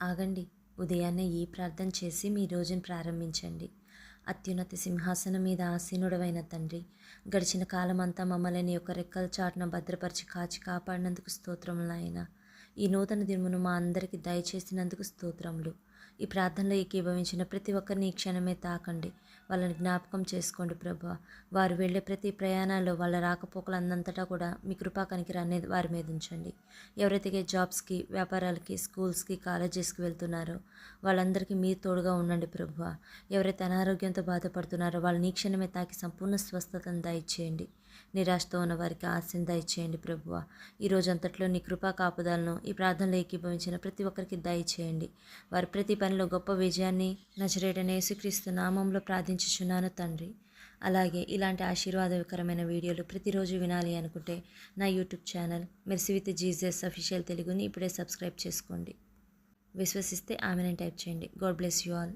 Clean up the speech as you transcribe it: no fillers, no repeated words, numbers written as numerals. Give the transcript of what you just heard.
ఆగండి. ఉదయాన్నే ఈ ప్రార్థన చేసి మీ రోజును ప్రారంభించండి. అత్యున్నత సింహాసనం మీద ఆసీనుడవైన తండ్రి, గడిచిన కాలమంతా మమ్మల్ని నీ యొక్క రెక్కల చాటున భద్రపరిచి కాచి కాపాడినందుకు స్తోత్రములు నాయన. ఈ నూతన దినమును మా అందరికీ దయచేసినందుకు స్తోత్రములు. ఈ ప్రార్థనలో ఏకీభవించిన ప్రతి ఒక్కరిని ఈ క్షణమే తాకండి. వాళ్ళని జ్ఞాపకం చేసుకోండి ప్రభువా. వారు వెళ్ళే ప్రతి ప్రయాణాల్లో వాళ్ళ రాకపోకలందంతటా కూడా మీ కృపా కనికరాన్ని వారి మీద ఉంచండి. ఎవరైతే జాబ్స్కి, వ్యాపారాలకి, స్కూల్స్కి, కాలేజెస్కి వెళ్తున్నారో వాళ్ళందరికీ మీరు తోడుగా ఉండండి ప్రభువా. ఎవరైతే అనారోగ్యంతో బాధపడుతున్నారో వాళ్ళు నీ క్షణమే తాకి సంపూర్ణ స్వస్థతను దయచేయండి. నిరాశతో ఉన్న వారికి ఆశను దయచేయండి ప్రభువా. ఈ రోజంతట్లో నీ కృపా కాపుదలను ఈ ప్రార్థనలో ఏకీభవించిన ప్రతి ఒక్కరికి దయచేయండి. వారి ప్రతి పనిలో గొప్ప విజయాన్ని నజరేయుడైన యేసుక్రీస్తు నామంలో ప్రార్థించుచున్నాను తండ్రి. అలాగే ఇలాంటి ఆశీర్వాదకరమైన వీడియోలు ప్రతిరోజు వినాలి అనుకుంటే నా YouTube channel mercy with Jesus official తెలుగుని ఇప్పుడే సబ్స్క్రైబ్ చేసుకోండి. విశ్వసిస్తే ఆమెను టైప్ చేయండి. God bless you all.